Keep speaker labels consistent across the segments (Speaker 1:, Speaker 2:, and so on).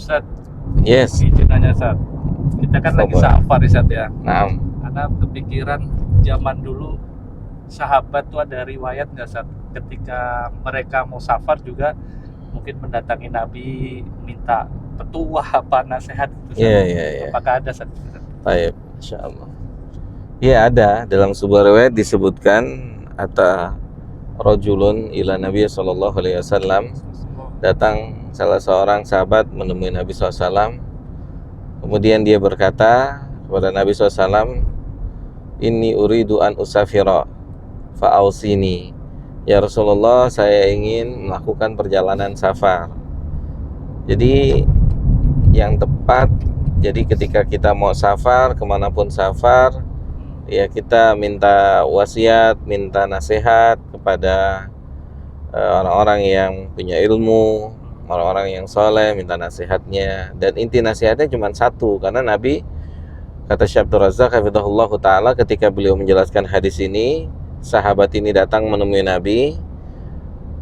Speaker 1: Ustaz,
Speaker 2: Yes.
Speaker 1: izin nanya Ustaz. Kita kan lagi
Speaker 2: Coba.
Speaker 1: safar Ustaz ya.
Speaker 2: Naam.
Speaker 1: Karena kepikiran zaman dulu sahabat tuh ada riwayat nggak Ustaz? Ketika mereka mau safar juga mungkin mendatangi Nabi minta petuah apa nasihat gitu Ustaz.
Speaker 2: Iya.
Speaker 1: Apakah ada Ustaz?
Speaker 2: Baik, insyaallah. Iya, ada dalam sebuah riwayat disebutkan atau rajulun ila Nabi sallallahu alaihi wasallam, datang salah seorang sahabat menemui Nabi SAW. Kemudian dia berkata kepada Nabi SAW, "Inni uridu an usafira fa'ausini." Ya Rasulullah, saya ingin melakukan perjalanan safar. Jadi yang tepat, jadi ketika kita mau safar, kemanapun safar, ya kita minta wasiat, minta nasihat kepada orang-orang yang punya ilmu, orang-orang yang soleh, minta nasihatnya. Dan inti nasihatnya cuma satu, karena Nabi, kata Syekh Abdul Razak hafizahullah ta'ala, ketika beliau menjelaskan hadis ini, sahabat ini datang menemui Nabi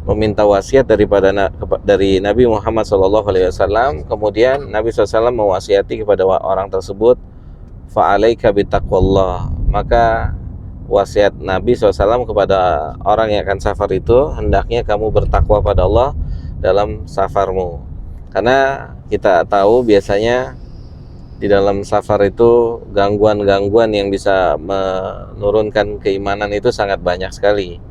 Speaker 2: meminta wasiat dari Nabi Muhammad SAW. Kemudian Nabi SAW mewasiati kepada orang tersebut, fa'alaika bitaqwallah, maka wasiat Nabi SAW kepada orang yang akan safar itu, hendaknya kamu bertakwa pada Allah dalam safarmu. Karena kita tahu biasanya di dalam safar itu gangguan-gangguan yang bisa menurunkan keimanan itu sangat banyak sekali.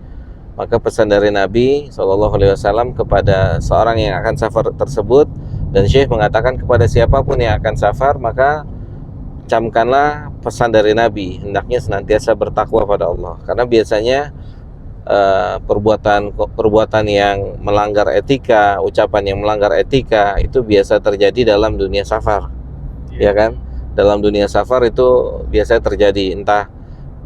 Speaker 2: Maka pesan dari Nabi SAW kepada seorang yang akan safar tersebut, dan Syekh mengatakan kepada siapapun yang akan safar, maka camkanlah pesan dari Nabi, hendaknya senantiasa bertakwa pada Allah. Karena biasanya perbuatan yang melanggar etika, ucapan yang melanggar etika itu biasa terjadi dalam dunia safar, ya kan? Dalam dunia safar itu biasa terjadi, entah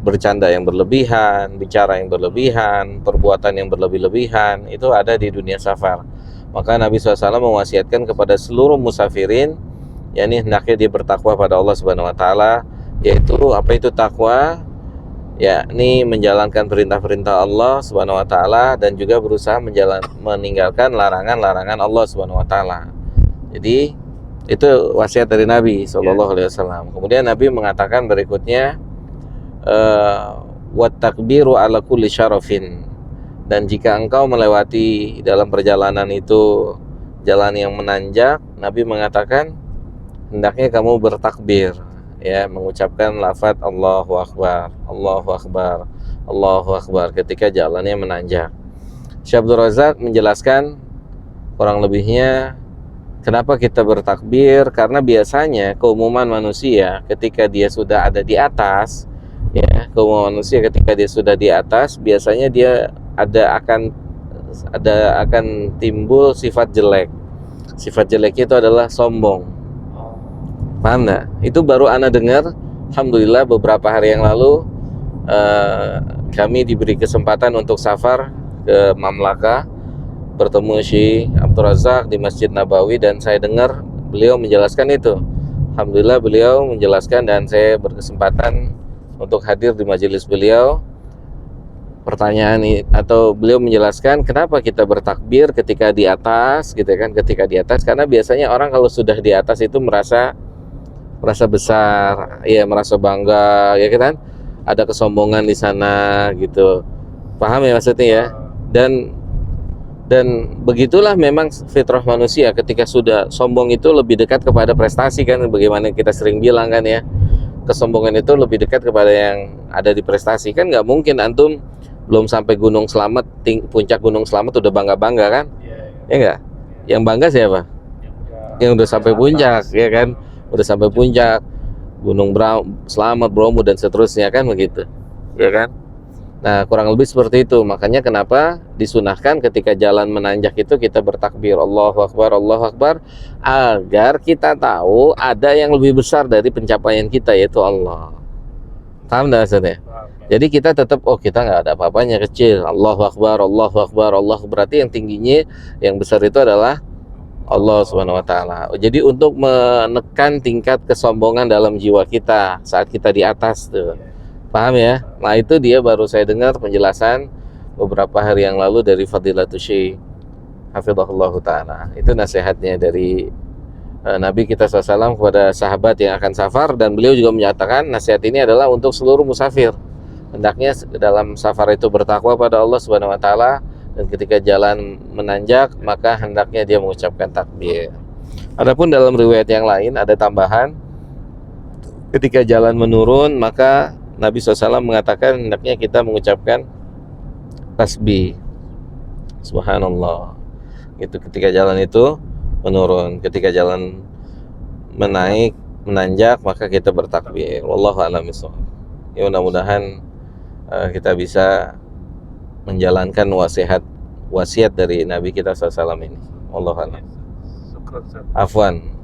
Speaker 2: bercanda yang berlebihan, bicara yang berlebihan, perbuatan yang berlebih-lebihan, itu ada di dunia safar. Maka Nabi SAW mewasiatkan kepada seluruh musafirin, yakni hendaknya dia bertakwa pada Allah Subhanahu wa taala, yaitu apa itu takwa? Yakni menjalankan perintah-perintah Allah Subhanahu wa taala dan juga berusaha meninggalkan larangan-larangan Allah Subhanahu wa taala. Jadi itu wasiat dari Nabi sallallahu alaihi wasallam. Kemudian Nabi mengatakan berikutnya, wat takbiru ala kulli syarafin, dan jika engkau melewati dalam perjalanan itu jalan yang menanjak, Nabi mengatakan hendaknya kamu bertakbir, ya, mengucapkan lafaz Allahu Akbar, Allahu Akbar, Allahu Akbar ketika jalannya menanjak. Syekh Abdul Razak menjelaskan kurang lebihnya kenapa kita bertakbir, karena biasanya keumuman manusia ketika dia sudah ada di atas, ya, keumuman manusia ketika dia sudah di atas, biasanya dia akan timbul sifat jelek. Sifat jelek itu adalah sombong. Paham nggak? Itu baru ana dengar, alhamdulillah beberapa hari yang lalu kami diberi kesempatan untuk safar ke Mamlaka, bertemu Syekh Abdul Razak di Masjid Nabawi, dan saya dengar beliau menjelaskan itu. Alhamdulillah beliau menjelaskan dan saya berkesempatan untuk hadir di majelis beliau. Pertanyaan ini, atau beliau menjelaskan kenapa kita bertakbir ketika di atas, gitu kan? Ketika di atas, karena biasanya orang kalau sudah di atas itu merasa besar, ya, merasa bangga, ya kan? Ada kesombongan di sana, gitu. Paham ya maksudnya ya? Dan begitulah memang fitrah manusia, ketika sudah sombong itu lebih dekat kepada prestasi, kan? Bagaimana kita sering bilang kan ya, kesombongan itu lebih dekat kepada yang ada di prestasi. Kan nggak mungkin antum belum sampai Gunung Slamet, puncak Gunung Slamet udah bangga-bangga kan? Ya enggak? Yang bangga siapa? Yang udah sampai puncak, ya kan? Udah sampai puncak Gunung Slamet, Bromo dan seterusnya, kan begitu, ya kan? Nah, kurang lebih seperti itu. Makanya kenapa disunahkan ketika jalan menanjak itu kita bertakbir Allahu Akbar, Allahu Akbar, agar kita tahu ada yang lebih besar dari pencapaian kita, yaitu Allah. Paham enggak maksudnya? Jadi kita tetap, kita nggak ada apa-apanya, kecil, Allahu Akbar, Allahu Akbar, Allah, berarti yang tingginya, yang besar itu adalah Allah Subhanahu wa taala. Jadi untuk menekan tingkat kesombongan dalam jiwa kita saat kita di atas tuh. Paham ya? Nah, itu dia baru saya dengar penjelasan beberapa hari yang lalu dari Fadilatul Syekh hafizahullah taala. Itu nasihatnya dari Nabi kita SAW kepada sahabat yang akan safar, dan beliau juga menyatakan nasihat ini adalah untuk seluruh musafir. Hendaknya dalam safar itu bertakwa pada Allah Subhanahu wa taala, dan ketika jalan menanjak maka hendaknya dia mengucapkan takbir. Adapun dalam riwayat yang lain ada tambahan, ketika jalan menurun maka Nabi SAW mengatakan hendaknya kita mengucapkan tasbih. Subhanallah. Itu ketika jalan itu menurun, ketika jalan menaik, menanjak maka kita bertakbir. Wallahu a'lam bishawab. Ya, mudah-mudahan kita bisa menjalankan wasiat dari Nabi kita SAW ini. Wallahu a'lam.
Speaker 1: Syukran, Ustaz.
Speaker 2: Afwan.